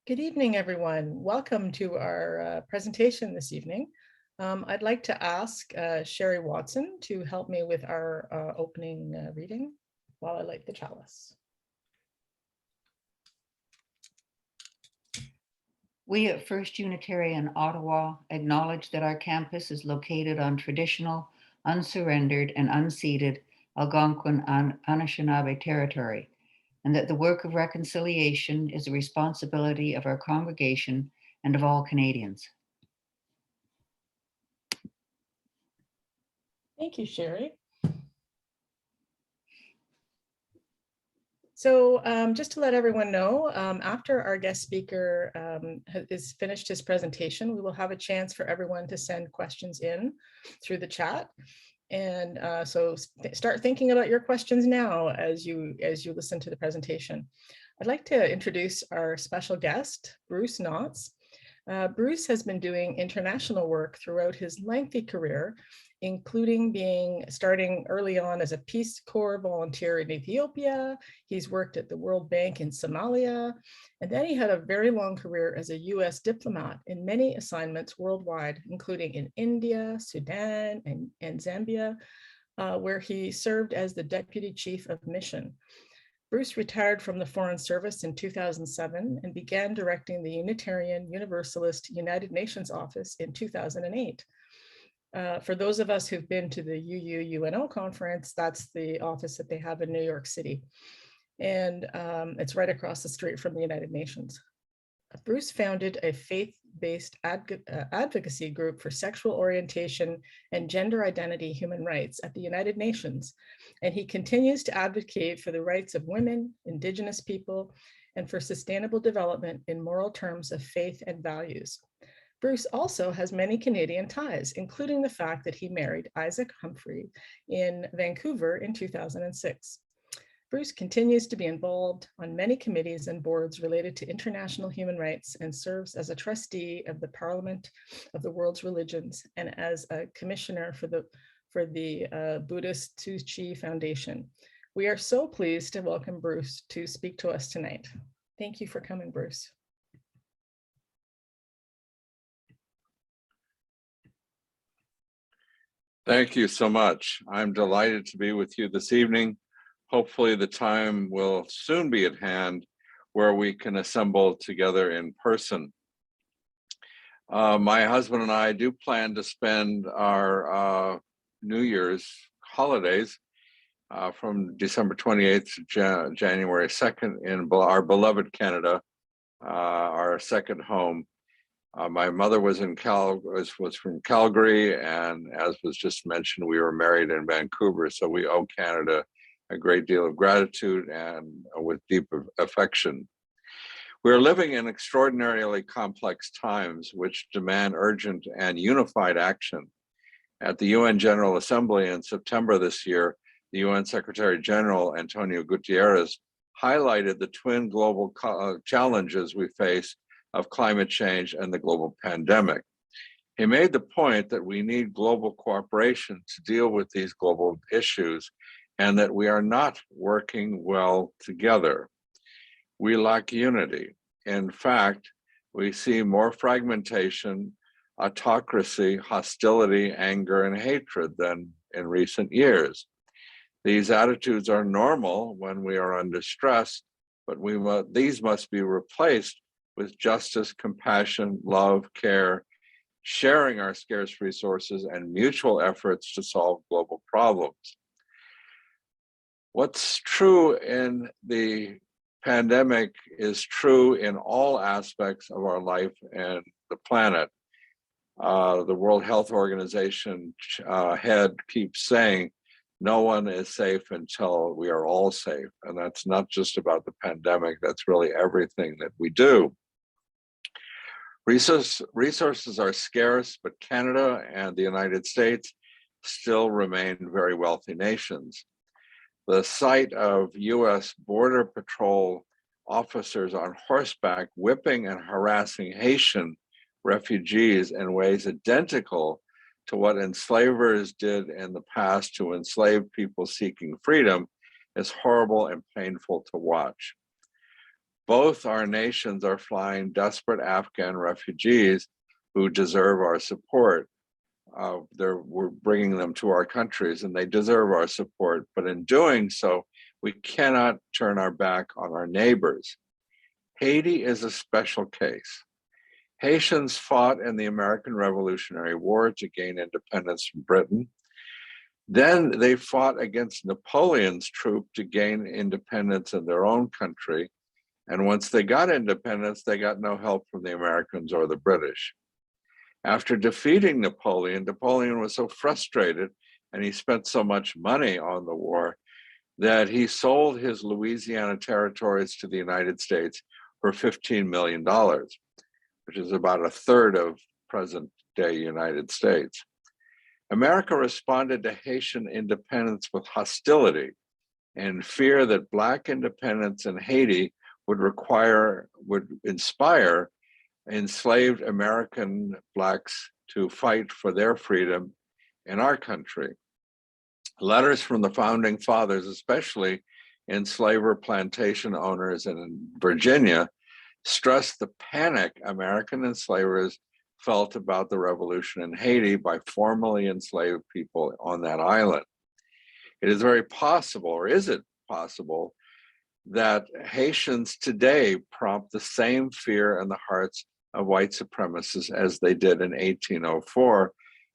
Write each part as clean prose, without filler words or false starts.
Good evening, everyone. Welcome to our presentation this evening. I'd like to ask Sherry Watson to help me with our opening reading while I light the chalice. We at First Unitarian Ottawa acknowledge that our campus is located on traditional, unsurrendered, and unceded Algonquin and Anishinaabe territory, and that the work of reconciliation is the responsibility of our congregation and of all Canadians. Thank you, Sherry. So just to let everyone know, after our guest speaker is finished his presentation, we will have a chance for everyone to send questions in through the chat. And so start thinking about your questions now as you listen to the presentation. I'd like to introduce our special guest, Bruce Knotts. Bruce has been doing international work throughout his lengthy career, including starting early on as a Peace Corps volunteer in Ethiopia. He's worked at the World Bank in Somalia, and then he had a very long career as a US diplomat in many assignments worldwide, including in India, Sudan, and Zambia, where he served as the Deputy Chief of Mission. Bruce retired from the Foreign Service in 2007 and began directing the Unitarian Universalist United Nations Office in 2008. For those of us who've been to the UU-UNO conference, that's the office that they have in New York City. And it's right across the street from the United Nations. Bruce founded a faith-based advocacy group for sexual orientation and gender identity human rights at the United Nations. And he continues to advocate for the rights of women, Indigenous people, and for sustainable development in moral terms of faith and values. Bruce also has many Canadian ties, including the fact that he married Isaac Humphrey in Vancouver in 2006. Bruce continues to be involved on many committees and boards related to international human rights and serves as a trustee of the Parliament of the World's Religions and as a commissioner for the Buddhist Tzu Chi Foundation. We are so pleased to welcome Bruce to speak to us tonight. Thank you for coming, Bruce. Thank you so much. I'm delighted to be with you this evening. Hopefully the time will soon be at hand where we can assemble together in person. My husband and I do plan to spend our New Year's holidays from December 28th to January 2nd in our beloved Canada, our second home. My mother was from Calgary, and as was just mentioned, we were married in Vancouver, so we owe Canada a great deal of gratitude and with deep affection. We're living in extraordinarily complex times which demand urgent and unified action. At the UN General Assembly in September this year, the UN Secretary General Antonio Guterres highlighted the twin global challenges we face of climate change and the global pandemic. He made the point that we need global cooperation to deal with these global issues and that we are not working well together. We lack unity. In fact, we see more fragmentation, autocracy, hostility, anger, and hatred than in recent years. These attitudes are normal when we are under stress, but these must be replaced with justice, compassion, love, care, sharing our scarce resources, and mutual efforts to solve global problems. What's true in the pandemic is true in all aspects of our life and the planet. The World Health Organization head keeps saying, no one is safe until we are all safe. And that's not just about the pandemic, that's really everything that we do. Resources are scarce, but Canada and the United States still remain very wealthy nations. The sight of US Border Patrol officers on horseback whipping and harassing Haitian refugees in ways identical to what enslavers did in the past to enslaved people seeking freedom is horrible and painful to watch. Both our nations are flying desperate Afghan refugees who deserve our support. We're bringing them to our countries and they deserve our support. But in doing so, we cannot turn our back on our neighbors. Haiti is a special case. Haitians fought in the American Revolutionary War to gain independence from Britain. Then they fought against Napoleon's troop to gain independence in their own country. And once they got independence, they got no help from the Americans or the British. After defeating Napoleon, Napoleon was so frustrated and he spent so much money on the war that he sold his Louisiana territories to the United States for $15 million, which is about a third of present-day United States. America responded to Haitian independence with hostility and fear that Black independence in Haiti would inspire enslaved American Blacks to fight for their freedom in our country. Letters from the founding fathers, especially enslaver plantation owners in Virginia, stressed the panic American enslavers felt about the revolution in Haiti by formerly enslaved people on that island. It is very possible, or is it possible, that Haitians today prompt the same fear in the hearts of white supremacists as they did in 1804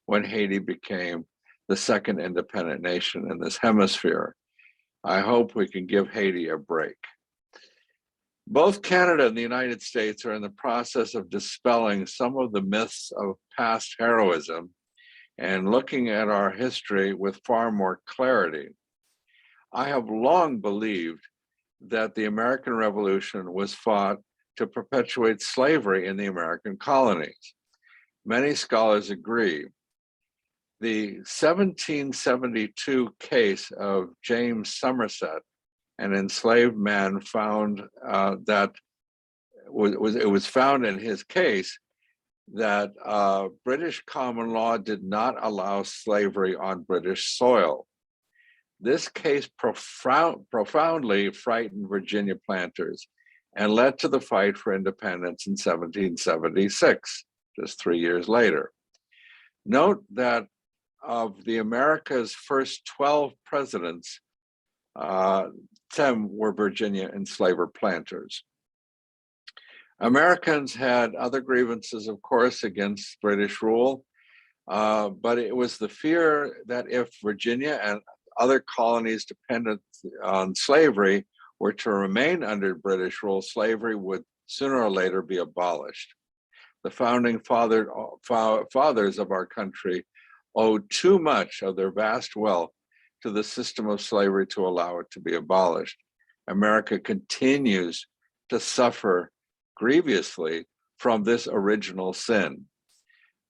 when Haiti became the second independent nation in this hemisphere. I hope we can give Haiti a break. Both Canada and the United States are in the process of dispelling some of the myths of past heroism and looking at our history with far more clarity. I have long believed that the American Revolution was fought to perpetuate slavery in the American colonies. Many scholars agree. The 1772 case of James Somerset, an enslaved man, found it was found in his case that British common law did not allow slavery on British soil. This case profoundly frightened Virginia planters and led to the fight for independence in 1776, just 3 years later. Note that of the America's first 12 presidents, 10 were Virginia enslaver planters. Americans had other grievances, of course, against British rule, but it was the fear that if Virginia and other colonies dependent on slavery were to remain under British rule, slavery would sooner or later be abolished. The founding fathers of our country owed too much of their vast wealth to the system of slavery to allow it to be abolished. America continues to suffer grievously from this original sin.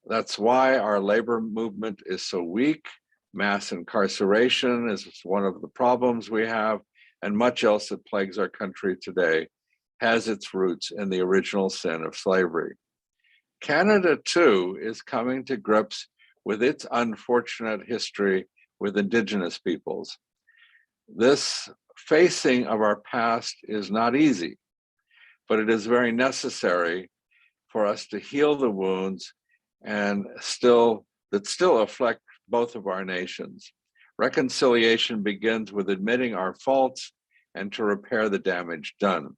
That's why our labor movement is so weak. Mass incarceration is one of the problems we have, and much else that plagues our country today has its roots in the original sin of slavery. Canada, too, is coming to grips with its unfortunate history with Indigenous peoples. This facing of our past is not easy, but it is very necessary for us to heal the wounds and that still afflict both of our nations. Reconciliation begins with admitting our faults and to repair the damage done.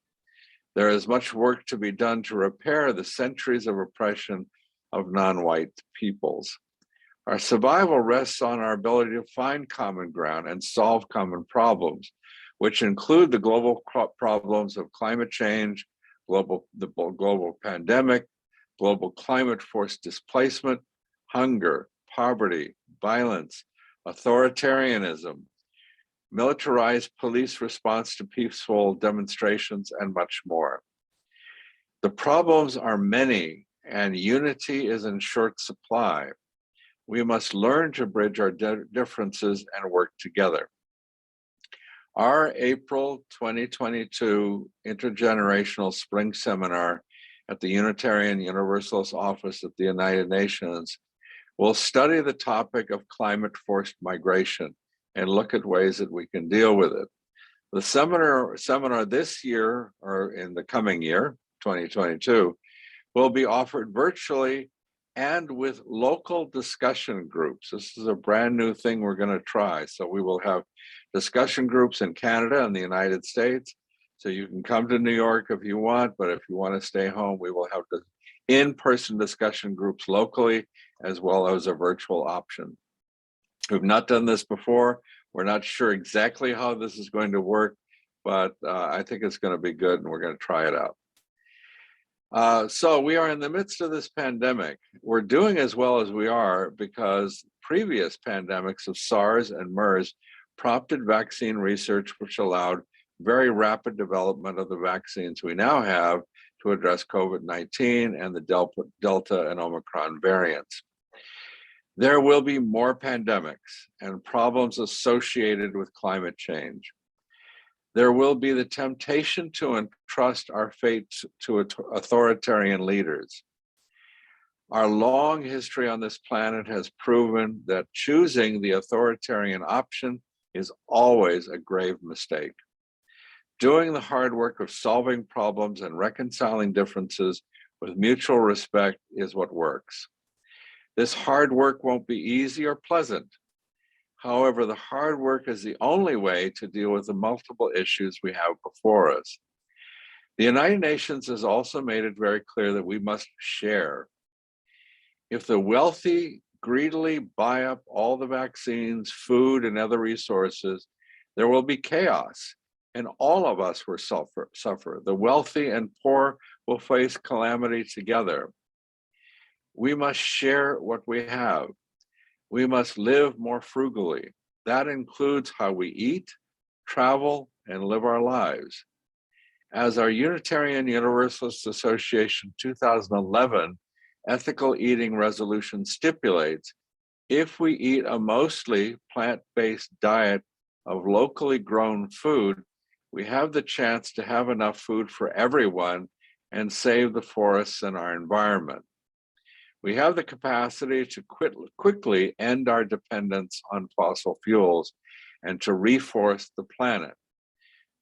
There is much work to be done to repair the centuries of oppression of non-white peoples. Our survival rests on our ability to find common ground and solve common problems, which include the global problems of climate change, the global pandemic, global climate forced displacement, hunger, poverty, violence, authoritarianism, militarized police response to peaceful demonstrations, and much more. The problems are many, and unity is in short supply. We must learn to bridge our differences and work together. Our April 2022 Intergenerational Spring Seminar at the Unitarian Universalist Office at the United Nations will study the topic of climate-forced migration and look at ways that we can deal with it. The seminar this year, or in the coming year, 2022, will be offered virtually and with local discussion groups. This is a brand new thing we're going to try. So we will have discussion groups in Canada and the United States. So you can come to New York if you want, but if you want to stay home, we will have the in-person discussion groups locally, as well as a virtual option. We've not done this before. We're not sure exactly how this is going to work, but I think it's going to be good and we're going to try it out. So we are in the midst of this pandemic. We're doing as well as we are because previous pandemics of SARS and MERS prompted vaccine research, which allowed very rapid development of the vaccines we now have to address COVID-19 and the Delta and Omicron variants. There will be more pandemics and problems associated with climate change. There will be the temptation to entrust our fate to authoritarian leaders. Our long history on this planet has proven that choosing the authoritarian option is always a grave mistake. Doing the hard work of solving problems and reconciling differences with mutual respect is what works. This hard work won't be easy or pleasant. However, the hard work is the only way to deal with the multiple issues we have before us. The United Nations has also made it very clear that we must share. If the wealthy greedily buy up all the vaccines, food, and other resources, there will be chaos, and all of us will suffer. The wealthy and poor will face calamity together. We must share what we have. We must live more frugally. That includes how we eat, travel, and live our lives. As our Unitarian Universalist Association 2011 ethical eating resolution stipulates, if we eat a mostly plant-based diet of locally grown food, we have the chance to have enough food for everyone and save the forests and our environment. We have the capacity to quickly end our dependence on fossil fuels and to reforest the planet.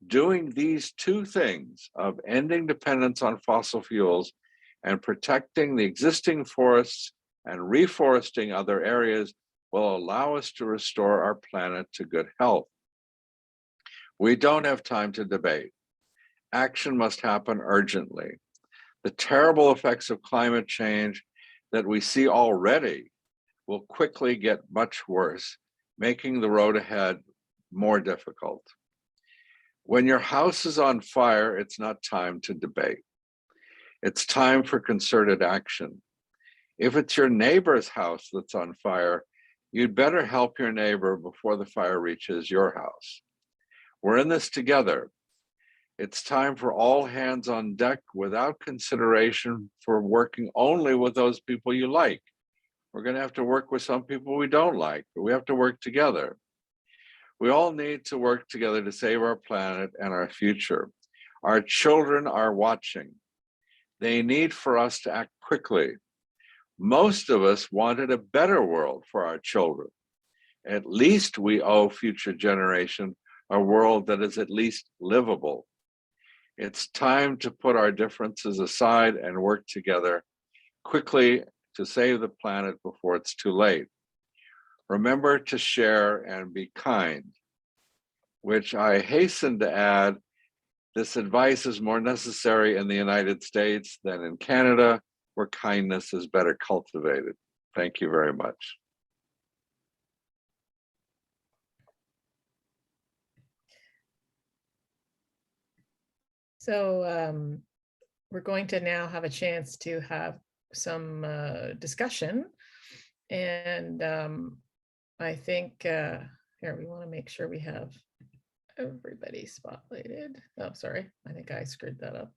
Doing these two things of ending dependence on fossil fuels and protecting the existing forests and reforesting other areas will allow us to restore our planet to good health. We don't have time to debate. Action must happen urgently. The terrible effects of climate change that we see already will quickly get much worse, making the road ahead more difficult. When your house is on fire, it's not time to debate. It's time for concerted action. If it's your neighbor's house that's on fire, you'd better help your neighbor before the fire reaches your house. We're in this together. It's time for all hands on deck without consideration for working only with those people you like. We're going to have to work with some people we don't like, but we have to work together. We all need to work together to save our planet and our future. Our children are watching. They need for us to act quickly. Most of us wanted a better world for our children. At least we owe future generations a world that is at least livable. It's time to put our differences aside and work together quickly to save the planet before it's too late. Remember to share and be kind, which I hasten to add, this advice is more necessary in the United States than in Canada, where kindness is better cultivated. Thank you very much. So we're going to now have a chance to have some discussion. And I think, here, we want to make sure we have everybody spotlighted. Oh, sorry, I think I screwed that up.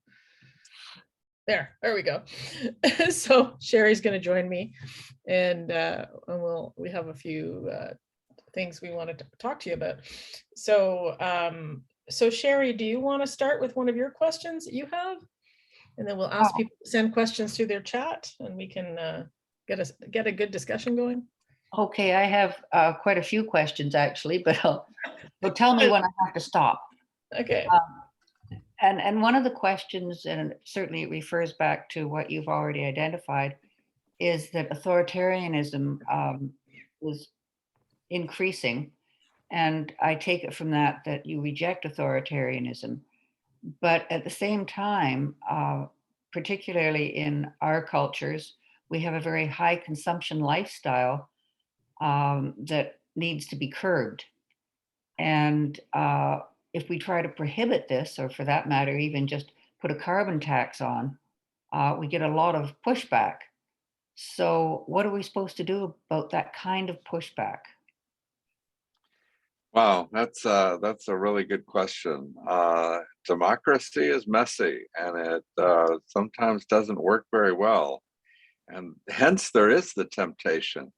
There we go. So Sherry's going to join me, and we have a few things we wanted to talk to you about. So so Sherry, do you want to start with one of your questions that you have? And then we'll ask people to send questions through their chat and we can get a good discussion going. Okay, I have quite a few questions actually, but tell me when I have to stop. Okay. And one of the questions, and certainly it refers back to what you've already identified, is that authoritarianism is increasing. And I take it from that that you reject authoritarianism. But at the same time, particularly in our cultures, we have a very high consumption lifestyle that needs to be curbed. And if we try to prohibit this, or for that matter, even just put a carbon tax on, we get a lot of pushback. So, what are we supposed to do about that kind of pushback? Wow, that's a really good question. Democracy is messy, and it sometimes doesn't work very well, and hence there is the temptation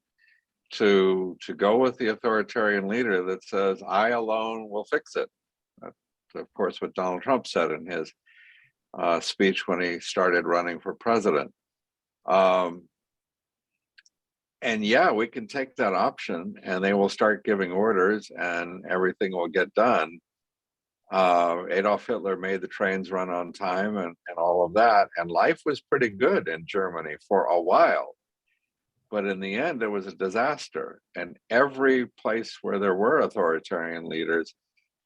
to go with the authoritarian leader that says, "I alone will fix it." That's, of course, what Donald Trump said in his speech when he started running for president. And yeah, we can take that option, and they will start giving orders, and everything will get done. Adolf Hitler made the trains run on time, and all of that, and life was pretty good in Germany for a while. But in the end, it was a disaster. And every place where there were authoritarian leaders,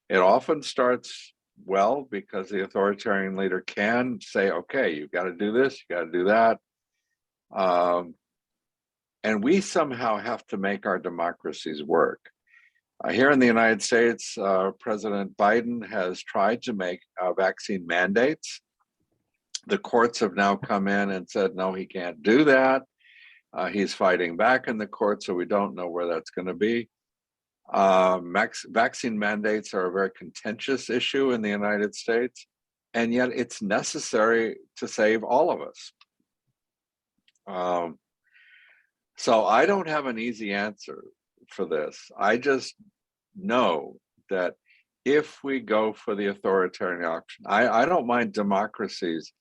it often starts well because the authoritarian leader can say, okay, you've got to do this, you got to do that. And we somehow have to make our democracies work. Here in the United States, President Biden has tried to make vaccine mandates. The courts have now come in and said, no, he can't do that. He's fighting back in the court, so we don't know where that's going to be. Vaccine mandates are a very contentious issue in the United States, and yet it's necessary to save all of us. So I don't have an easy answer for this. I just know that if we go for the authoritarian option, I don't mind democracies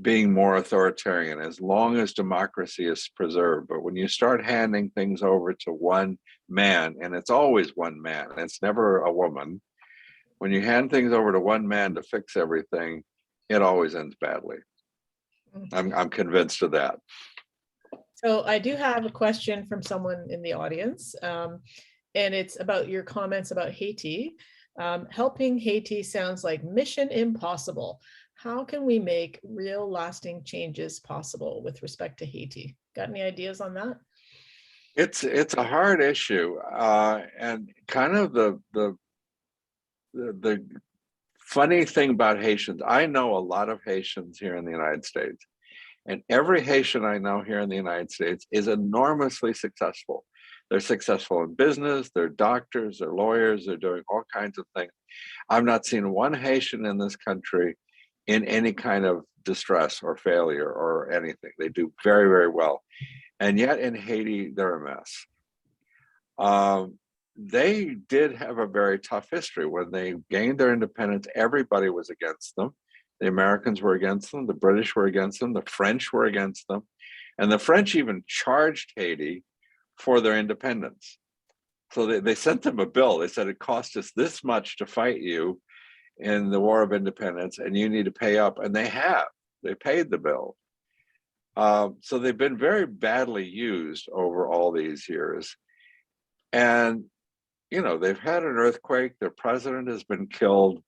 being more authoritarian as long as democracy is preserved. But when you start handing things over to one man, and it's always one man, it's never a woman, when you hand things over to one man to fix everything, it always ends badly. I'm convinced of that. So I do have a question from someone in the audience, and it's about your comments about Haiti. Helping Haiti sounds like mission impossible. How can we make real lasting changes possible with respect to Haiti? Got any ideas on that? It's a hard issue, and kind of the funny thing about Haitians. I know a lot of Haitians here in the United States. And every Haitian I know here in the United States is enormously successful. They're successful in business, they're doctors, they're lawyers, they're doing all kinds of things. I've not seen one Haitian in this country in any kind of distress or failure or anything. They do very, very well. And yet in Haiti, they're a mess. They did have a very tough history. When they gained their independence, everybody was against them. The Americans were against them, the British were against them, the French were against them, and the French even charged Haiti for their independence. So they sent them a bill. They said, it cost us this much to fight you in the War of Independence, and you need to pay up. And they have. They paid the bill. So they've been very badly used over all these years. And, you know, they've had an earthquake. Their president has been killed.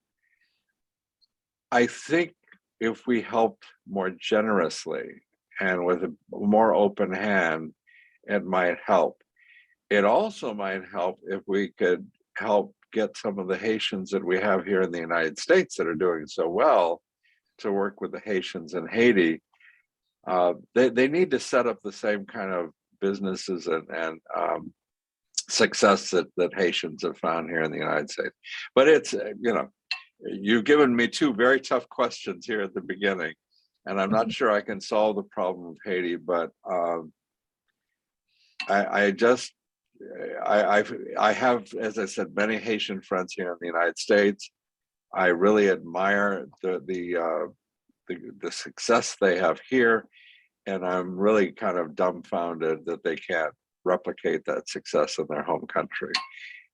I think if we helped more generously and with a more open hand, it might help. It also might help if we could help get some of the Haitians that we have here in the United States that are doing so well to work with the Haitians in Haiti. They need to set up the same kind of businesses and success that Haitians have found here in the United States. But it's, you know, you've given me two very tough questions here at the beginning, and I'm not sure I can solve the problem of Haiti, but I have, as I said, many Haitian friends here in the United States. I really admire the success they have here, and I'm really kind of dumbfounded that they can't replicate that success in their home country.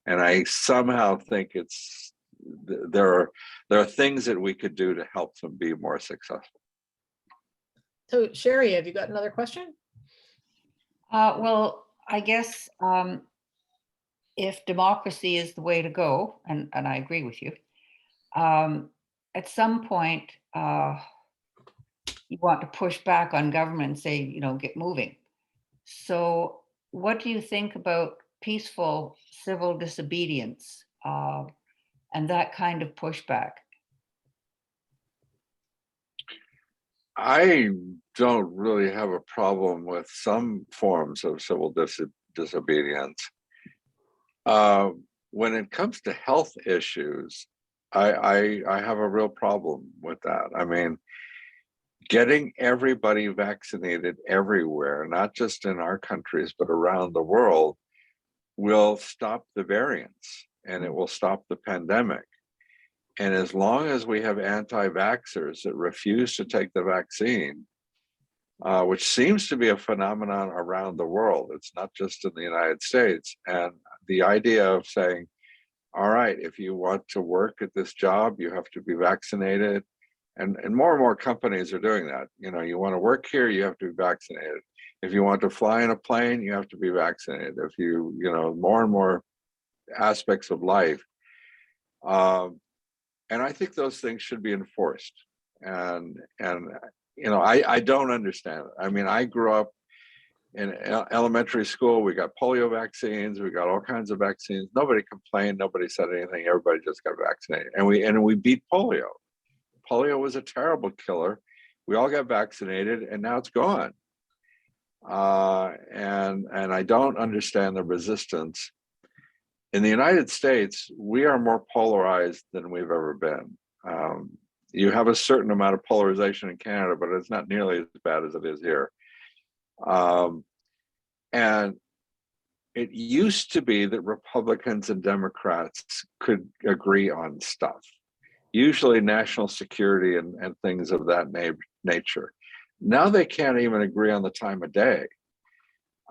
And I somehow think it's there are things that we could do to help them be more successful. So Sherry, have you got another question? Well, I guess if democracy is the way to go, and I agree with you, at some point you want to push back on government and say, you know, get moving. So what do you think about peaceful civil disobedience and that kind of pushback? I don't really have a problem with some forms of civil disobedience. When it comes to health issues, I have a real problem with that. I mean, getting everybody vaccinated everywhere, not just in our countries, but around the world, will stop the variants and it will stop the pandemic. And as long as we have anti-vaxxers that refuse to take the vaccine, which seems to be a phenomenon around the world, it's not just in the United States. And the idea of saying, all right, if you want to work at this job, you have to be vaccinated. And more and more companies are doing that. You know, you want to work here, you have to be vaccinated. If you want to fly in a plane, you have to be vaccinated. If you know, more and more aspects of life. And I think those things should be enforced. And you know, I don't understand it. I mean, I grew up in elementary school. We got polio vaccines. We got all kinds of vaccines. Nobody complained. Nobody said anything. Everybody just got vaccinated, and we beat polio. Polio was a terrible killer. We all got vaccinated, and now it's gone. And I don't understand the resistance. In the United States, we are more polarized than we've ever been. You have a certain amount of polarization in Canada, but it's not nearly as bad as it is here. And it used to be that Republicans and Democrats could agree on stuff, usually national security and things of that nature. Now they can't even agree on the time of day.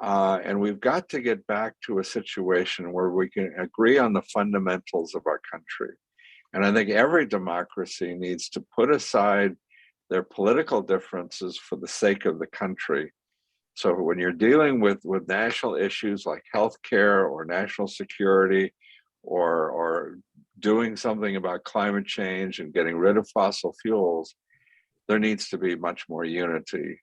And we've got to get back to a situation where we can agree on the fundamentals of our country. And I think every democracy needs to put aside their political differences for the sake of the country. So when you're dealing with national issues like healthcare or national security, or doing something about climate change and getting rid of fossil fuels, there needs to be much more unity.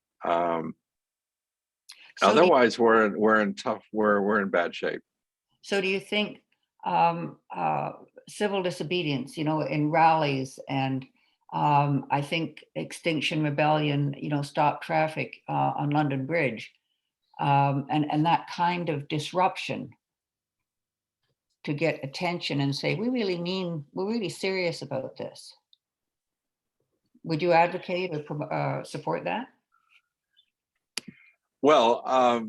Otherwise, we're in bad shape. So do you think civil disobedience, you know, in rallies and I think Extinction Rebellion, you know, stop traffic on London Bridge, and that kind of disruption to get attention and say, we're really serious about this. Would you advocate or support that? Well,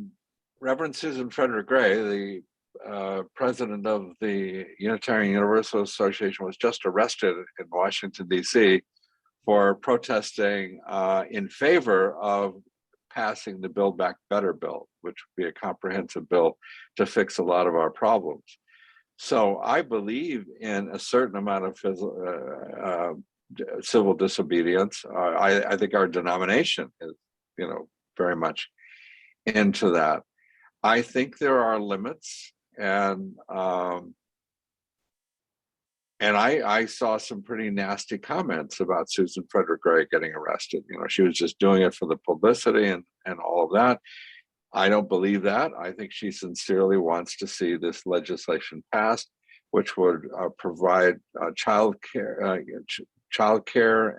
Reverend Susan Frederick Gray, the president of the Unitarian Universalist Association, was just arrested in Washington, D.C. for protesting in favor of passing the Build Back Better bill, which would be a comprehensive bill to fix a lot of our problems. So I believe in a certain amount of civil disobedience. I think our denomination is, you know, very much into that. I think there are limits, and I saw some pretty nasty comments about Susan Frederick Gray getting arrested. You know, she was just doing it for the publicity and all of that. I don't believe that. I think she sincerely wants to see this legislation passed, which would provide child care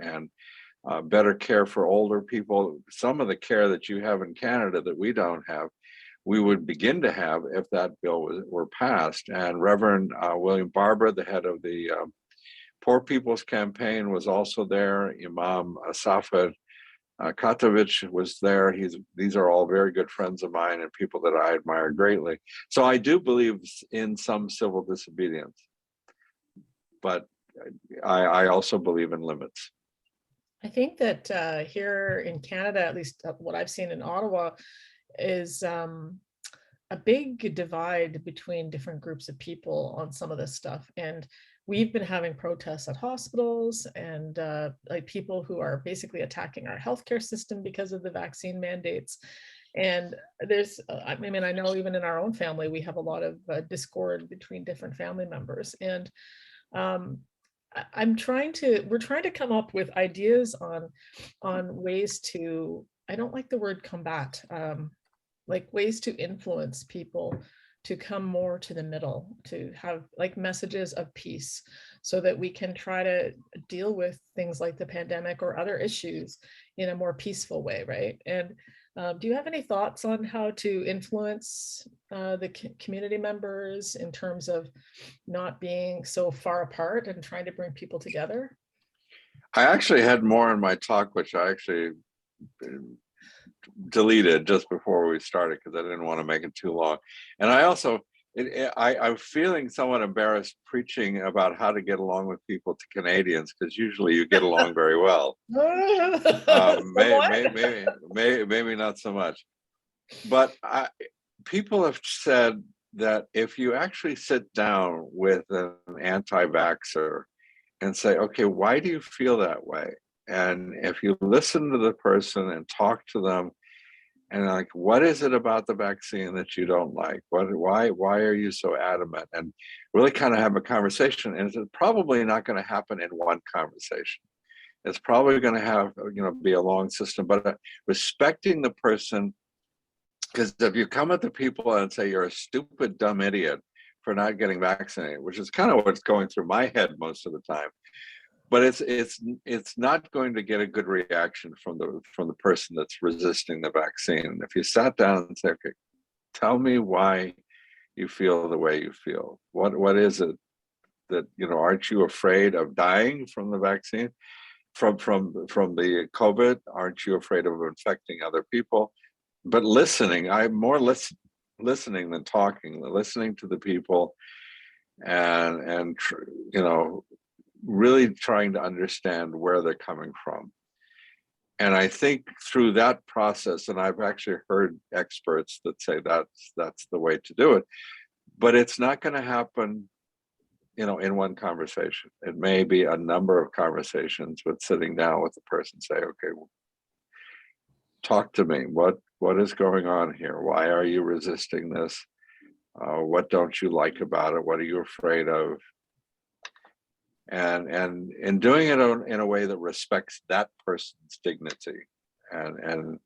and better care for older people. Some of the care that you have in Canada that we don't have, we would begin to have if that bill were passed. And Reverend William Barber, the head of the Poor People's Campaign, was also there. Imam Safed Katovich was there. These are all very good friends of mine and people that I admire greatly. So I do believe in some civil disobedience, but I also believe in limits. I think that here in Canada, at least what I've seen in Ottawa, is a big divide between different groups of people on some of this stuff. And we've been having protests at hospitals and like people who are basically attacking our healthcare system because of the vaccine mandates. And there's, I mean, I know even in our own family, we have a lot of discord between different family members. And um, we're trying to come up with ideas on ways to, I don't like the word combat, like ways to influence people to come more to the middle, to have like messages of peace so that we can try to deal with things like the pandemic or other issues in a more peaceful way, right? And do you have any thoughts on how to influence the community members in terms of not being so far apart and trying to bring people together? I actually had more in my talk, which I actually deleted just before we started because I didn't want to make it too long. And I also, I'm feeling somewhat embarrassed preaching about how to get along with people to Canadians, because usually you get along very well. Maybe not so much. But people have said that if you actually sit down with an anti-vaxxer and say, okay, why do you feel that way? And if you listen to the person and talk to them, and like, what is it about the vaccine that you don't like? Why are you so adamant? And really kind of have a conversation. And it's probably not going to happen in one conversation. It's probably going to have, be a long system, but respecting the person. Because if you come at the people and say you're a stupid, dumb idiot for not getting vaccinated, which is kind of what's going through my head most of the time, but it's not going to get a good reaction from the person that's resisting the vaccine. If you sat down and say, okay, tell me why you feel the way you feel. What is it that, aren't you afraid of dying from the vaccine, from the COVID? Aren't you afraid of infecting other people? But listening, I'm more listening than talking, listening to the people and really trying to understand where they're coming from. And I think through that process, and I've actually heard experts that say that's the way to do it, but it's not going to happen, in one conversation. It may be a number of conversations with sitting down with the person, say, okay, talk to me. What is going on here? Why are you resisting this? What don't you like about it? What are you afraid of? And doing it in a way that respects that person's dignity. And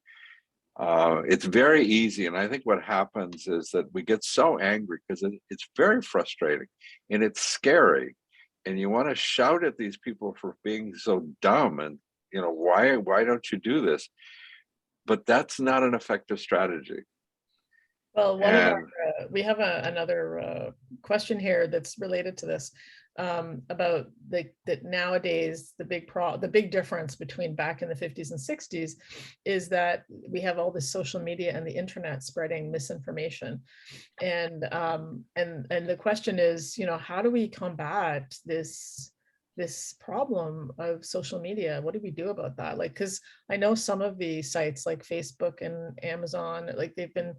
it's very easy. And I think what happens is that we get so angry because it's very frustrating and it's scary. And you want to shout at these people for being so dumb and, why don't you do this? But that's not an effective strategy. Well, we have another question here that's related to this, about that nowadays the big difference between back in the 50s and 60s is that we have all this social media and the internet spreading misinformation, and the question is, how do we combat this problem of social media? What do we do about that? Like, because I know some of the sites like Facebook and Amazon, like they've been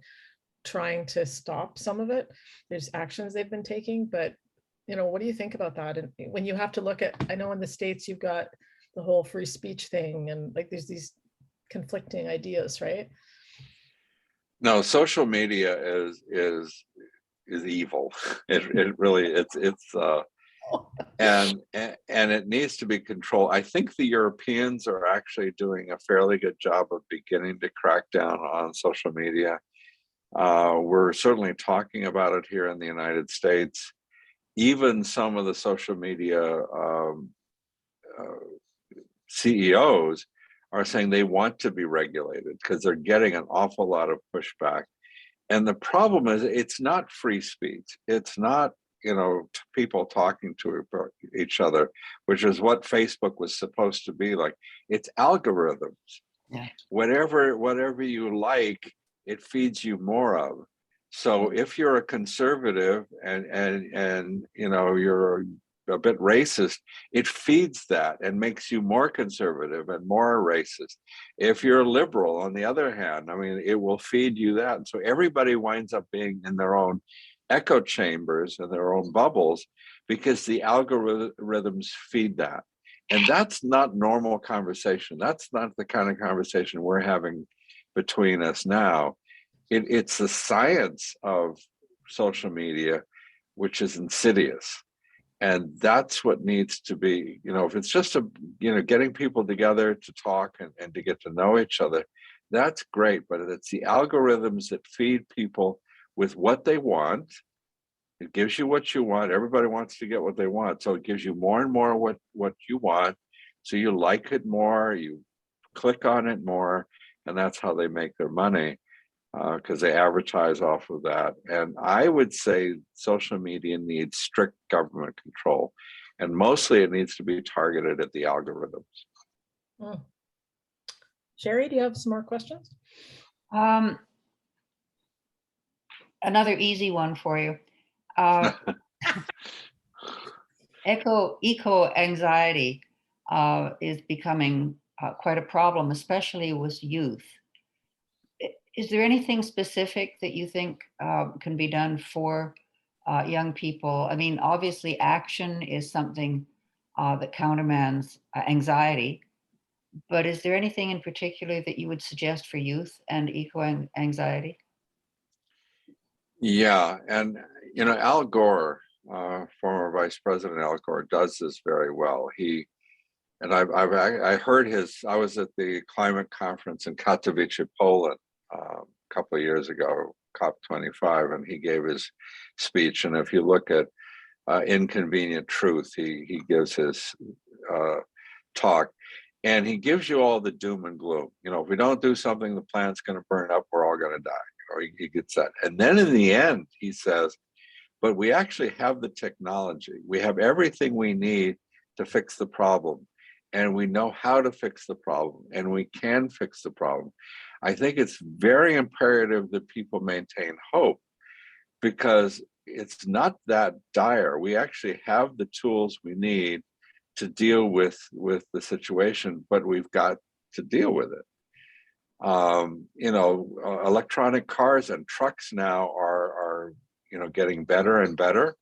trying to stop some of it. There's actions they've been taking, but what do you think about that? And when you have to look at, I know in the States you've got the whole free speech thing, and like there's these conflicting ideas, right? No, social media is evil. It really, it's and it needs to be controlled. I think the Europeans are actually doing a fairly good job of beginning to crack down on social media. We're certainly talking about it here in the United States. Even some of the social media CEOs are saying they want to be regulated because they're getting an awful lot of pushback. And the problem is, it's not free speech. It's not, people talking to each other, which is what Facebook was supposed to be like. It's algorithms. Yeah. Whatever you like, it feeds you more of. So if you're a conservative and you're a bit racist, it feeds that and makes you more conservative and more racist. If you're a liberal, on the other hand, it will feed you that. And so everybody winds up being in their own echo chambers and their own bubbles, because the algorithms feed that. And that's not normal conversation. That's not the kind of conversation we're having between us now. It's the science of social media, which is insidious. And that's what needs to be, if it's just getting people together to talk and to get to know each other, that's great. But it's the algorithms that feed people with what they want. It gives you what you want. Everybody wants to get what they want. So it gives you more and more what you want. So you like it more, you click on it more, and that's how they make their money, because they advertise off of that. And I would say social media needs strict government control. And mostly it needs to be targeted at the algorithms. Sherry, do you have some more questions? Another easy one for you. Eco anxiety is becoming quite a problem, especially with youth. Is there anything specific that you think can be done for young people? I mean, obviously action is something that countermands anxiety, but is there anything in particular that you would suggest for youth and eco anxiety? Yeah, and Al Gore, former Vice President Al Gore, does this very well. I heard I was at the climate conference in Katowice, Poland, a couple of years ago, COP25, and he gave his speech. And if you look at Inconvenient Truth, he gives his talk, and he gives you all the doom and gloom. If we don't do something, the planet's going to burn up. We're all going to die. He gets that. And then in the end, he says, but we actually have the technology. We have everything we need to fix the problem. And we know how to fix the problem. And we can fix the problem. I think it's very imperative that people maintain hope, because it's not that dire. We actually have the tools we need to deal with the situation, but we've got to deal with it. Electronic cars and trucks now are getting better and better.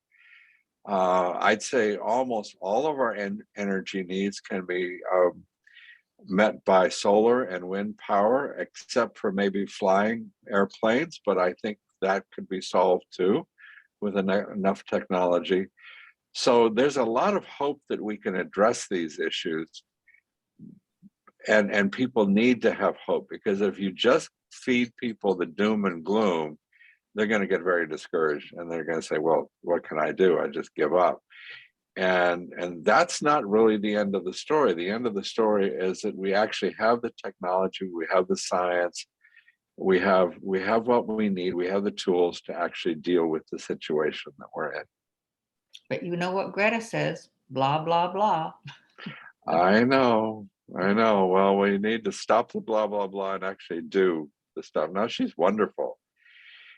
I'd say almost all of our energy needs can be met by solar and wind power, except for maybe flying airplanes, but I think that could be solved too with enough technology. So there's a lot of hope that we can address these issues. And people need to have hope, because if you just feed people the doom and gloom, they're going to get very discouraged, and they're going to say, well, what can I do? I just give up. And that's not really the end of the story. The end of the story is that we actually have the technology, we have the science, we have what we need, we have the tools to actually deal with the situation that we're in. But you know what Greta says, blah, blah, blah. I know. Well, we need to stop the blah, blah, blah and actually do the stuff. Now, she's wonderful,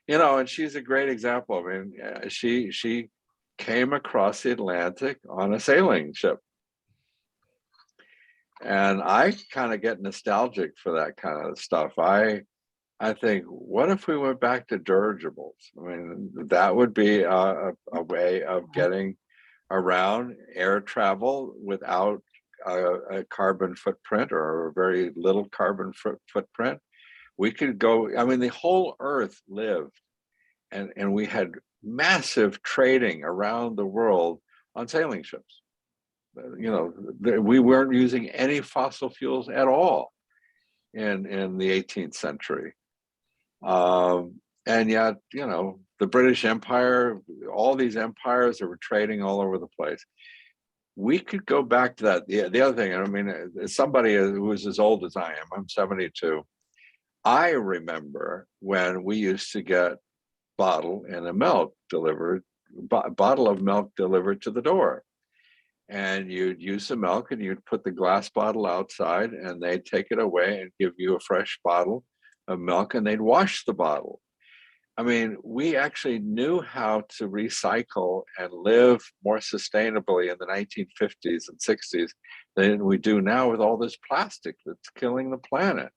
and she's a great example. I mean, she came across the Atlantic on a sailing ship. And I kind of get nostalgic for that kind of stuff. I think, what if we went back to dirigibles? I mean, that would be a way of getting around air travel without a carbon footprint, or a very little carbon footprint. We could go, I mean, the whole earth lived, and we had massive trading around the world on sailing ships. We weren't using any fossil fuels at all in the 18th century. And yet, the British Empire, all these empires that were trading all over the place. We could go back to that. The other thing, I mean, as somebody who is as old as I am, I'm 72. I remember when we used to get bottle of milk delivered to the door. And you'd use the milk and you'd put the glass bottle outside, and they'd take it away and give you a fresh bottle of milk, and they'd wash the bottle. I mean, we actually knew how to recycle and live more sustainably in the 1950s and 60s than we do now with all this plastic that's killing the planet.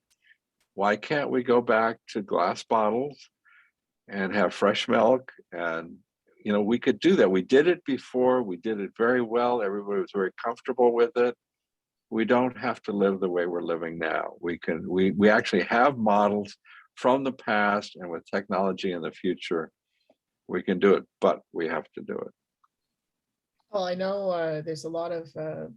Why can't we go back to glass bottles and have fresh milk and we could do that. We did it before. We did it very well. Everybody was very comfortable with it. We don't have to live the way we're living now. We actually have models from the past, and with technology in the future, we can do it, but we have to do it. Well, I know there's a lot of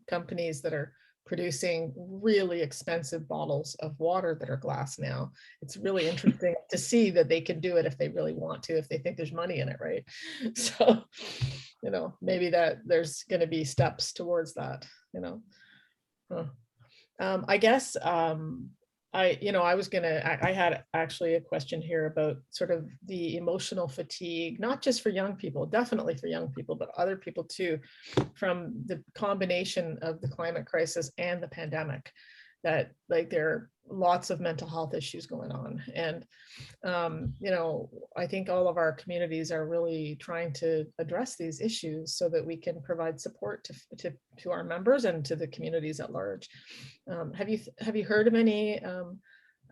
companies that are producing really expensive bottles of water that are glass now. It's really interesting to see that they can do it if they really want to, if they think there's money in it, right? So, maybe that there's going to be steps towards that, I guess I had actually a question here about sort of the emotional fatigue, not just for young people, definitely for young people, but other people too, from the combination of the climate crisis and the pandemic, that like there are lots of mental health issues going on. And, I think all of our communities are really trying to address these issues so that we can provide support to our members and to the communities at large. Have you heard of any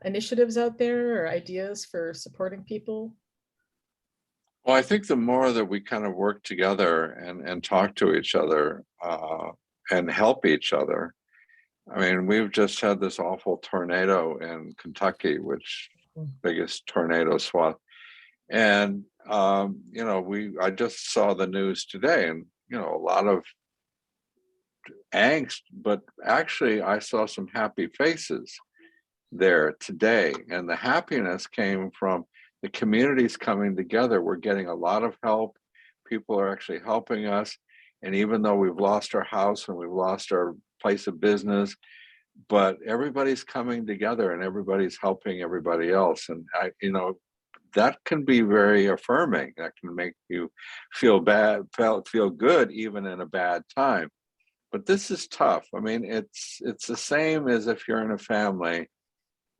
initiatives out there or ideas for supporting people? Well, I think the more that we kind of work together and talk to each other and help each other. I mean, we've just had this awful tornado in Kentucky, which biggest tornado swath. And, I just saw the news today, and, a lot of angst, but actually I saw some happy faces there today. And the happiness came from the communities coming together. We're getting a lot of help. People are actually helping us. And even though we've lost our house and we've lost our place of business, but everybody's coming together and everybody's helping everybody else. And that can be very affirming. That can make you feel good even in a bad time. But this is tough. I mean, it's the same as if you're in a family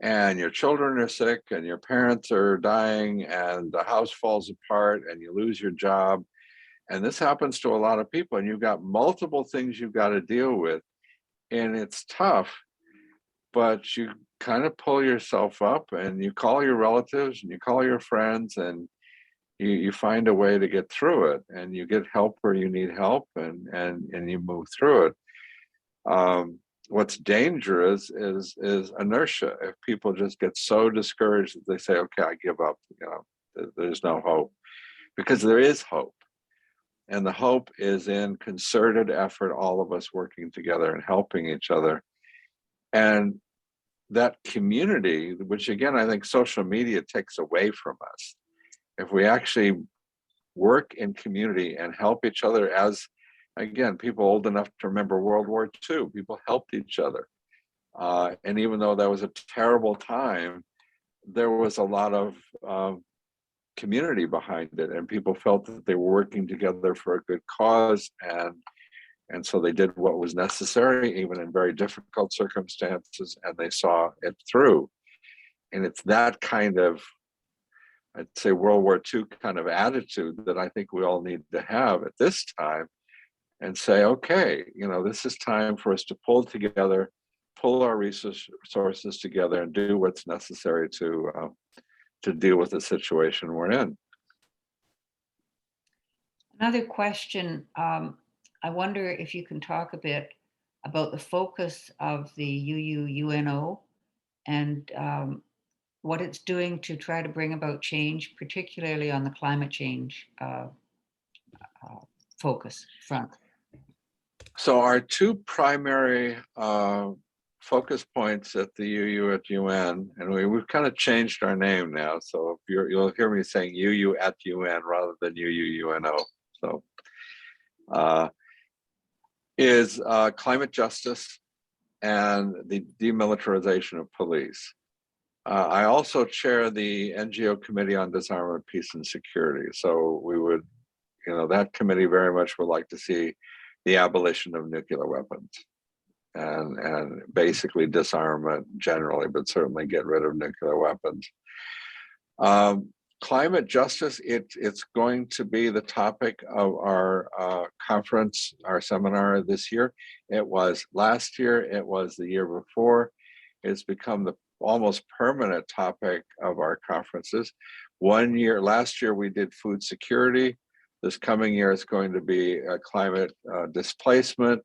and your children are sick and your parents are dying and the house falls apart and you lose your job. And this happens to a lot of people, and you've got multiple things you've got to deal with. And it's tough, but you kind of pull yourself up and you call your relatives and you call your friends, and you find a way to get through it, and you get help where you need help, and you move through it. What's dangerous is inertia. If people just get so discouraged that they say, okay, I give up, there's no hope, because there is hope. And the hope is in concerted effort, all of us working together and helping each other. And that community, which again, I think social media takes away from us. If we actually work in community and help each other, as again, people old enough to remember World War II, people helped each other. And even though that was a terrible time, there was a lot of community behind it, and people felt that they were working together for a good cause, and so they did what was necessary, even in very difficult circumstances, and they saw it through. And it's that kind of, I'd say, World War II kind of attitude that I think we all need to have at this time, and say, okay, this is time for us to pull together, pull our resources together, and do what's necessary to deal with the situation we're in. Another question, I wonder if you can talk a bit about the focus of the UUNO and what it's doing to try to bring about change, particularly on the climate change focus front. So our two primary focus points at the UU at UN, and we've kind of changed our name now. So if you'll hear me saying UU at UN rather than UUNO. So is climate justice and the demilitarization of police. I also chair the NGO Committee on Disarmament, Peace and Security. So we would, that committee very much would like to see the abolition of nuclear weapons and basically disarmament generally, but certainly get rid of nuclear weapons. Climate justice, it's going to be the topic of our conference, our seminar this year. It was last year, it was the year before. It's become the almost permanent topic of our conferences. Last year we did food security. This coming year is going to be climate displacement.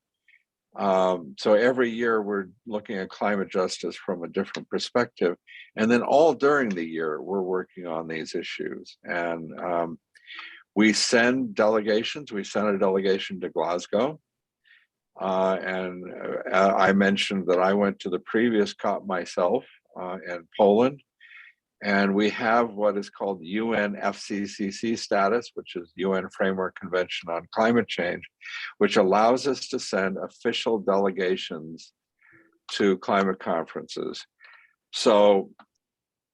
So every year we're looking at climate justice from a different perspective. And then all during the year, we're working on these issues. And we send delegations. We sent a delegation to Glasgow. I mentioned that I went to the previous COP myself in Poland. And we have what is called UN FCCC status, which is UN Framework Convention on Climate Change, which allows us to send official delegations to climate conferences. So,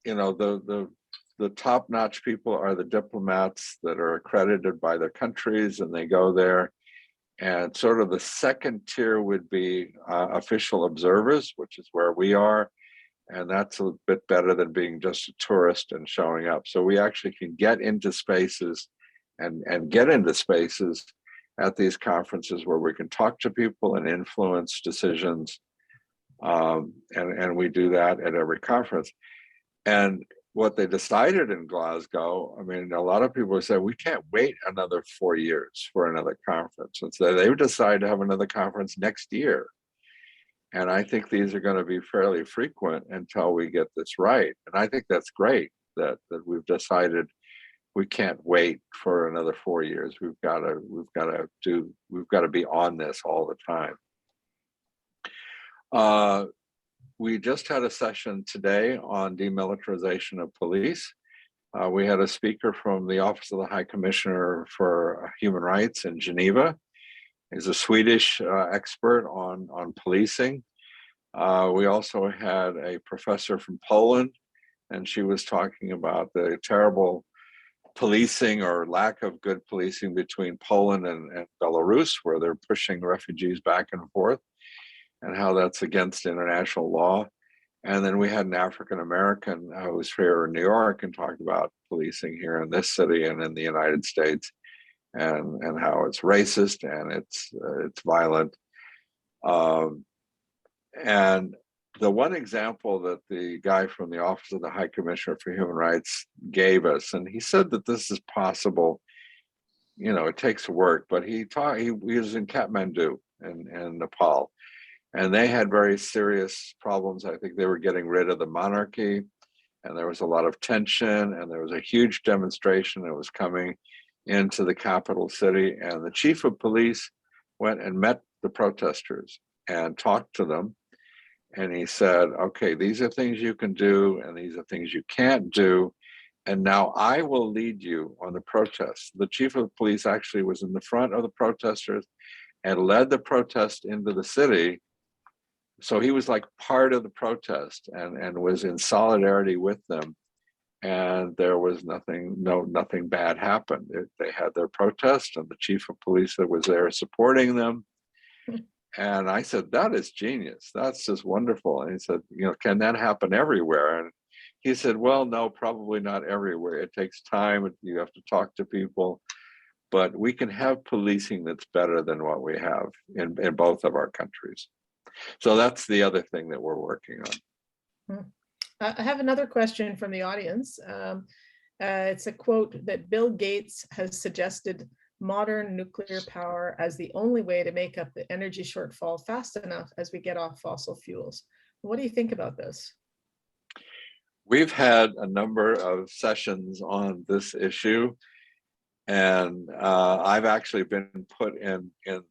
you know, the top-notch people are the diplomats that are accredited by their countries, and they go there. And sort of the second tier would be official observers, which is where we are. And that's a bit better than being just a tourist and showing up. So we actually can get into spaces and get into spaces at these conferences where we can talk to people and influence decisions. And we do that at every conference. And what they decided in Glasgow, I mean, a lot of people say, we can't wait another 4 years for another conference. And so they've decided to have another conference next year. And I think these are going to be fairly frequent until we get this right. And I think that's great that we've decided we can't wait for another 4 years. We've got to be on this all the time. We just had a session today on demilitarization of police. We had a speaker from the Office of the High Commissioner for Human Rights in Geneva. He's a Swedish expert on policing. We also had a professor from Poland, and she was talking about the terrible policing or lack of good policing between Poland and Belarus, where they're pushing refugees back and forth, and how that's against international law. And then we had an African American who was here in New York and talked about policing here in this city and in the United States. And how it's racist and it's violent. And the one example that the guy from the Office of the High Commissioner for Human Rights gave us, and he said that this is possible, you know, it takes work, but he was in Kathmandu in Nepal, and they had very serious problems. I think they were getting rid of the monarchy, and there was a lot of tension, and there was a huge demonstration that was coming into the capital city, and the chief of police went and met the protesters and talked to them. And he said, okay, these are things you can do and these are things you can't do. And now I will lead you on the protest. The chief of police actually was in the front of the protesters and led the protest into the city. So he was like part of the protest and was in solidarity with them. And there was nothing bad happened. They had their protest, and the chief of police that was there supporting them. And I said, that is genius. That's just wonderful. And he said, you know, can that happen everywhere? And he said, well, no, probably not everywhere. It takes time. You have to talk to people. But we can have policing that's better than what we have in both of our countries. So that's the other thing that we're working on. I have another question from the audience. It's a quote that Bill Gates has suggested modern nuclear power as the only way to make up the energy shortfall fast enough as we get off fossil fuels. What do you think about this? We've had a number of sessions on this issue, and I've actually been put in the.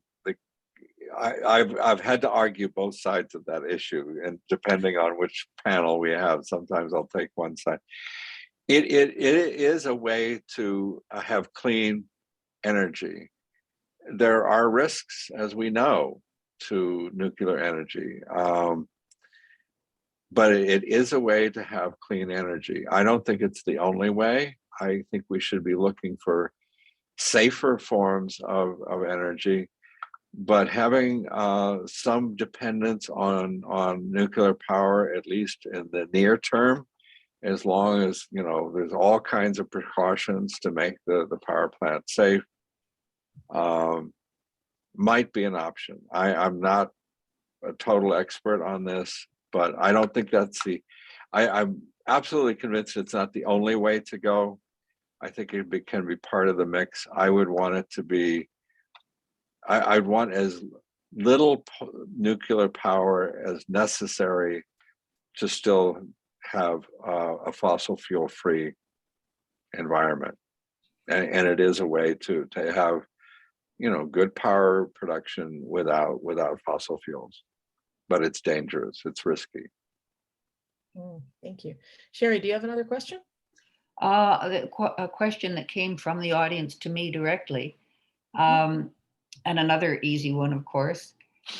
I've had to argue both sides of that issue, and depending on which panel we have, sometimes I'll take one side. It is a way to have clean energy. There are risks, as we know, to nuclear energy, but it is a way to have clean energy. I don't think it's the only way. I think we should be looking for safer forms of energy, but having some dependence on nuclear power, at least in the near term, as long as, you know, there's all kinds of precautions to make the power plant safe, might be an option. I'm not a total expert on this, but I don't think that's I'm absolutely convinced it's not the only way to go. I think it can be part of the mix. I would want it to be, I'd want as little nuclear power as necessary to still have a fossil fuel free environment. And it is a way to have, good power production without fossil fuels. But it's dangerous, it's risky. Thank you. Sherry, do you have another question? A question that came from the audience to me directly. And another easy one, of course.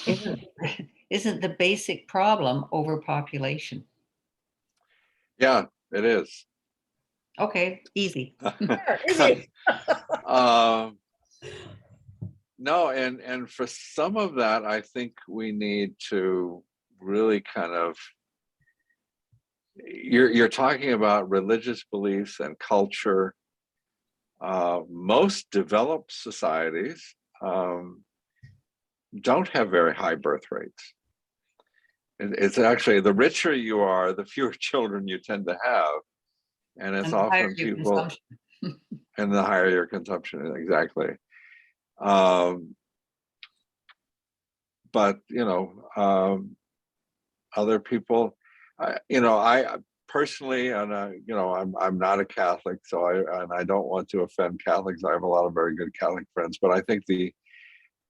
Isn't the basic problem overpopulation? Yeah, it is. Okay, easy. Easy. No, and for some of that, I think we need to really kind of, you're talking about religious beliefs and culture. Most developed societies don't have very high birth rates. It's actually, the richer you are, the fewer children you tend to have. And it's often people, and the higher your consumption, exactly. But other people, I personally, and I'm not a Catholic, so I don't want to offend Catholics. I have a lot of very good Catholic friends, but I think the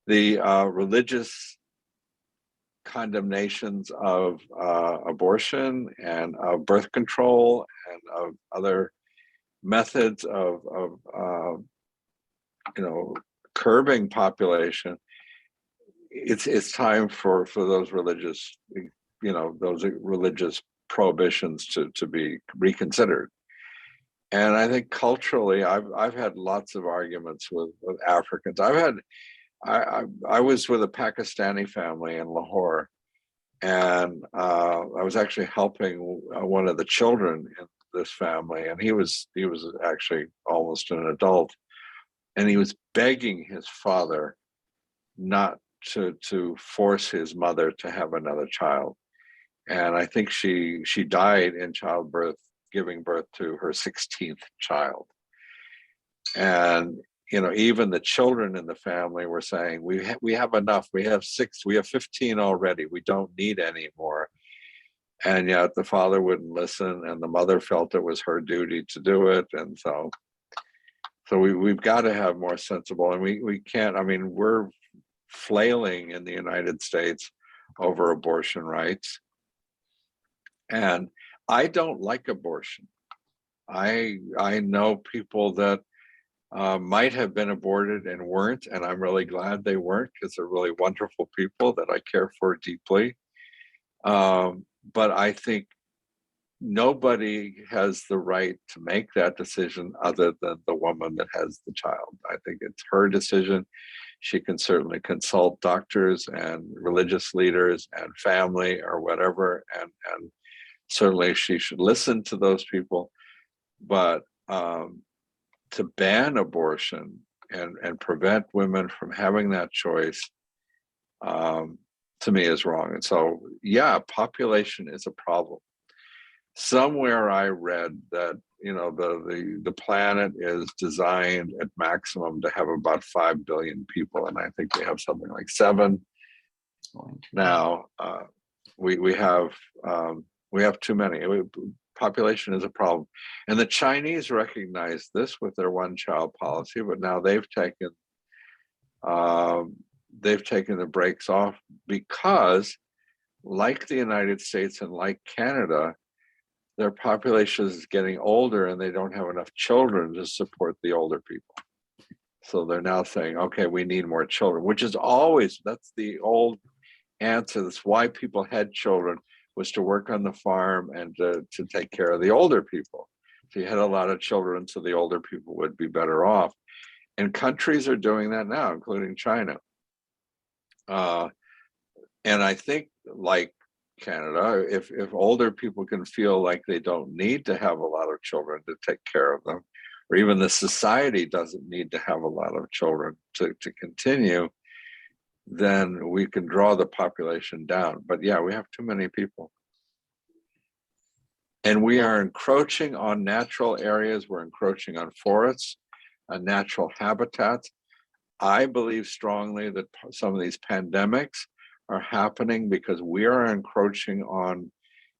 religious condemnations of abortion and of birth control and of other methods of curbing population, it's time for those religious prohibitions to be reconsidered. And I think culturally, I've had lots of arguments with Africans. I was with a Pakistani family in Lahore, and I was actually helping one of the children in this family, and he was actually almost an adult, and he was begging his father not to force his mother to have another child. And I think she died in childbirth, giving birth to her 16th child. And even the children in the family were saying, we have enough. We have 15 already. We don't need any more. And yet the father wouldn't listen, and the mother felt it was her duty to do it. And so we've got to have more sensible, and we can't, we're flailing in the United States over abortion rights. And I don't like abortion. I know people that might have been aborted and weren't, and I'm really glad they weren't, because they're really wonderful people that I care for deeply. But I think nobody has the right to make that decision other than the woman that has the child. I think it's her decision. She can certainly consult doctors and religious leaders and family or whatever, and certainly she should listen to those people. But to ban abortion and prevent women from having that choice, to me, is wrong. And so, yeah, population is a problem. Somewhere I read that the planet is designed at maximum to have about 5 billion people, and I think we have something like 7 now. We have too many. Population is a problem, and the Chinese recognize this with their one-child policy, but now they've taken the brakes off, because, like the United States and like Canada, their population is getting older and they don't have enough children to support the older people. So they're now saying, okay, we need more children, which is that's the old answer. That's why people had children, was to work on the farm and to take care of the older people. So you had a lot of children, so the older people would be better off. And countries are doing that now, including China. And I think, like Canada, if older people can feel like they don't need to have a lot of children to take care of them, or even the society doesn't need to have a lot of children to continue, then we can draw the population down. But yeah, we have too many people. And we are encroaching on natural areas. We're encroaching on forests, on natural habitats. I believe strongly that some of these pandemics are happening because we are encroaching on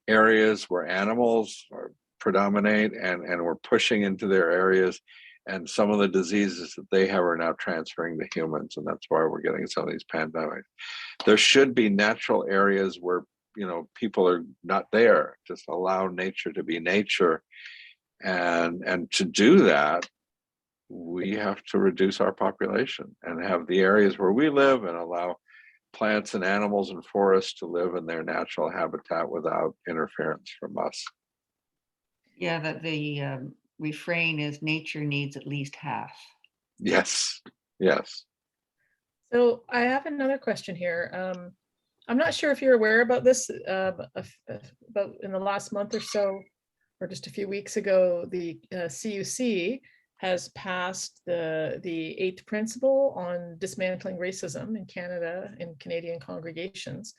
areas where animals predominate, and we're pushing into their areas. And some of the diseases that they have are now transferring to humans. And that's why we're getting some of these pandemics. There should be natural areas where, people are not there. Just allow nature to be nature. And to do that, we have to reduce our population and have the areas where we live and allow plants and animals and forests to live in their natural habitat without interference from us. Yeah, that the refrain is nature needs at least half. Yes, yes. So I have another question here. I'm not sure if you're aware about this, about in the last month or so, or just a few weeks ago, the CUC has passed the 8th principle on dismantling racism in Canada, in Canadian congregations.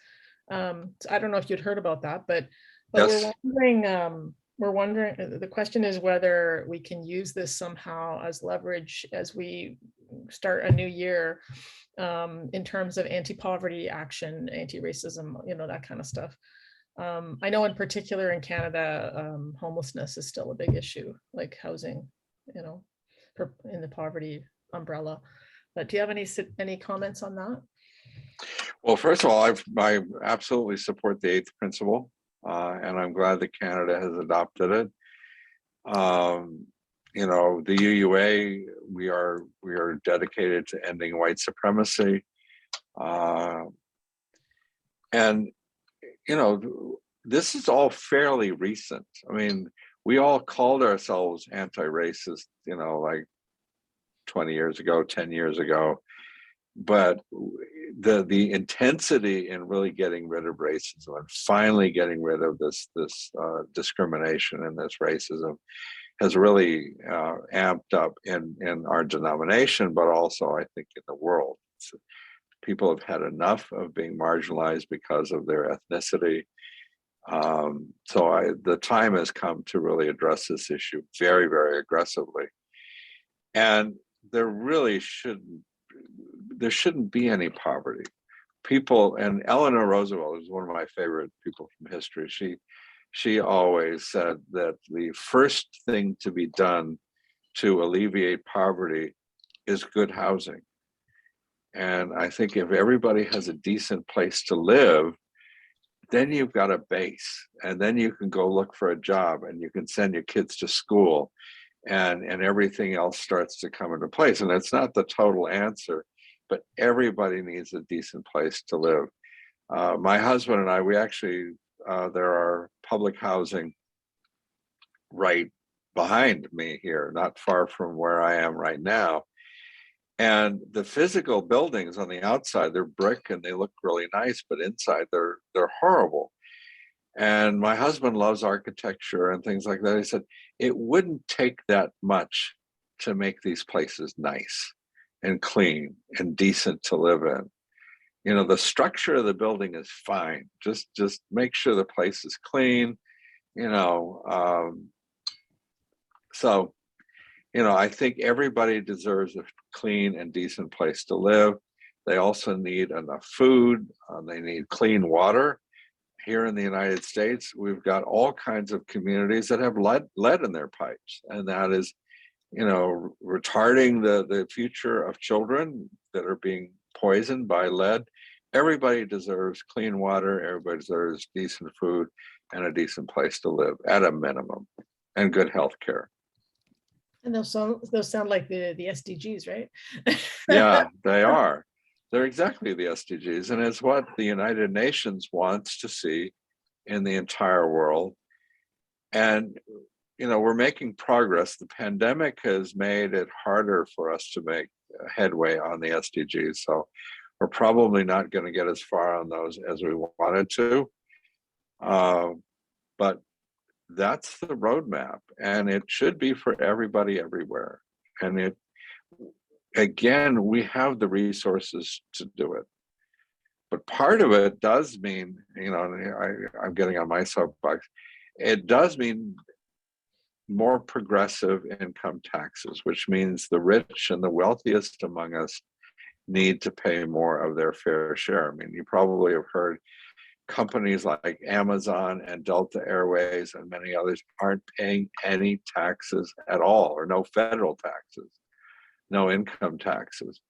So I don't know if you'd heard about that, but Yes. we're wondering, the question is whether we can use this somehow as leverage as we start a new year, in terms of anti-poverty action, anti-racism, that kind of stuff. I know in particular in Canada, homelessness is still a big issue, like housing, in the poverty umbrella. But do you have any comments on that? Well, first of all, I absolutely support the 8th principle, and I'm glad that Canada has adopted it. The UUA, we are dedicated to ending white supremacy, and this is all fairly recent. I mean, we all called ourselves anti-racist, like 20 years ago, 10 years ago. But the intensity in really getting rid of racism and finally getting rid of this discrimination and this racism has really amped up in our denomination, but also I think in the world. People have had enough of being marginalized because of their ethnicity. So the time has come to really address this issue very, very aggressively. And there shouldn't be any poverty. People, and Eleanor Roosevelt is one of my favorite people from history. She always said that the first thing to be done to alleviate poverty is good housing. And I think if everybody has a decent place to live, then you've got a base, and then you can go look for a job, and you can send your kids to school, and everything else starts to come into place. And it's not the total answer, but everybody needs a decent place to live. My husband and I, we actually, there are public housing right behind me here, not far from where I am right now. And the physical buildings on the outside, they're brick and they look really nice, but inside they're horrible. And my husband loves architecture and things like that. He said, it wouldn't take that much to make these places nice and clean and decent to live in. The structure of the building is fine. Just make sure the place is clean, so I think everybody deserves a clean and decent place to live. They also need enough food. They need clean water. Here in the United States, we've got all kinds of communities that have lead in their pipes, and that is, retarding the future of children that are being poisoned by lead. Everybody deserves clean water. Everybody deserves decent food and a decent place to live at a minimum, and good health care. And those sound like the SDGs, right? Yeah, they are. They're exactly the SDGs, and it's what the United Nations wants to see in the entire world. And we're making progress. The pandemic has made it harder for us to make headway on the SDGs, so we're probably not going to get as far on those as we wanted to. But that's the roadmap, and it should be for everybody everywhere. And again, we have the resources to do it. But part of it does mean, I'm getting on my soapbox, It does mean more progressive income taxes, which means the rich and the wealthiest among us need to pay more of their fair share. I mean, you probably have heard companies like Amazon and Delta Airways and many others aren't paying any taxes at all, or no federal taxes, no income taxes.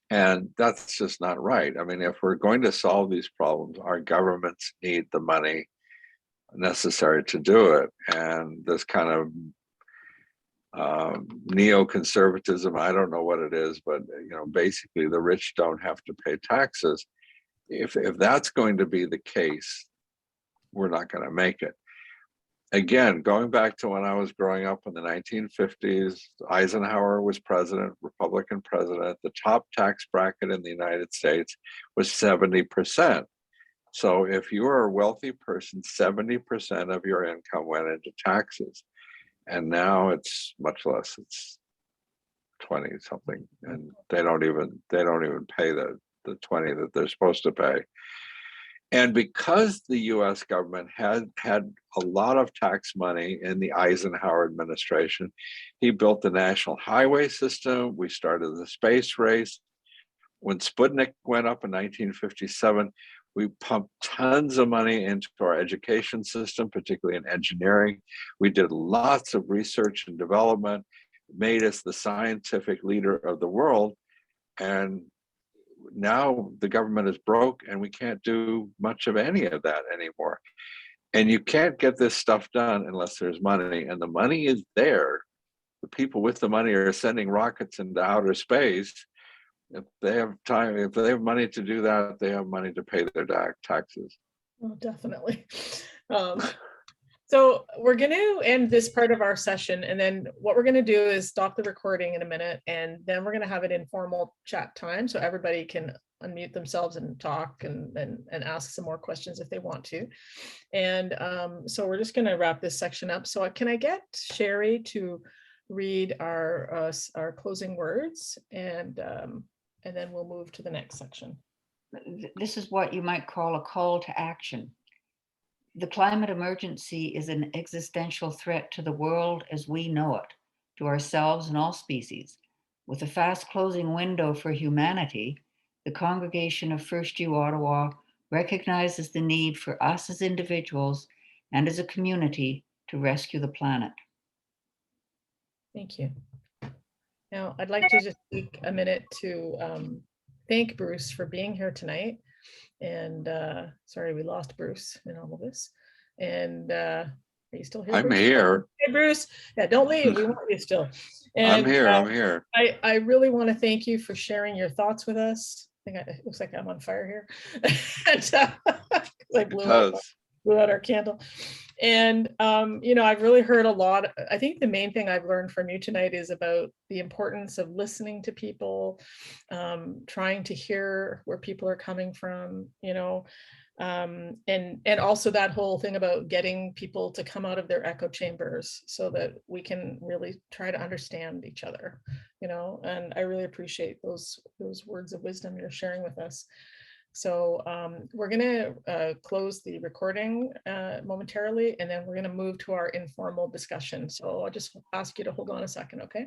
And that's just not right. I mean, if we're going to solve these problems, our governments need the money necessary to do it. And this kind of neoconservatism, I don't know what it is, but basically the rich don't have to pay taxes. If that's going to be the case, we're not going to make it. Again, going back to when I was growing up in the 1950s, Eisenhower was president, Republican president. The top tax bracket in the United States was 70%. So if you were a wealthy person, 70% of your income went into taxes. And now it's much less. It's 20 something, and they don't even pay the 20 that they're supposed to pay. And because the US government had a lot of tax money in the Eisenhower administration, he built the national highway system. We started the space race. When Sputnik went up in 1957, we pumped tons of money into our education system, particularly in engineering. We did lots of research and development, made us the scientific leader of the world. And now the government is broke and we can't do much of any of that anymore. And you can't get this stuff done unless there's money, and the money is there. The people with the money are sending rockets into outer space. If they have time, if they have money to do that, they have money to pay their taxes. Well, definitely. So we're going to end this part of our session, and then what we're going to do is stop the recording in a minute, and then we're going to have an informal chat time so everybody can unmute themselves and talk and ask some more questions if they want to. And so we're just going to wrap this section up. So can I get Sherry to read our closing words, and then we'll move to the next section. This is what you might call a call to action. The climate emergency is an existential threat to the world as we know it, to ourselves and all species. With a fast closing window for humanity, the Congregation of First U Ottawa recognizes the need for us as individuals and as a community to rescue the planet. Thank you. Now, I'd like to just take a minute to thank Bruce for being here tonight. And sorry, we lost Bruce in all of this. And are you still here? I'm Bruce? here. Hey, Bruce. Yeah, don't leave. We want you still. And, I'm here. I'm here. I really want to thank you for sharing your thoughts with us. I think it looks like I'm on fire here. And, I blew out our candle. And, I've really heard a lot. I think the main thing I've learned from you tonight is about the importance of listening to people, trying to hear where people are coming from, and also that whole thing about getting people to come out of their echo chambers so that we can really try to understand each other, and I really appreciate those words of wisdom you're sharing with us. So we're going to close the recording momentarily, and then we're going to move to our informal discussion. So I'll just ask you to hold on a second, okay?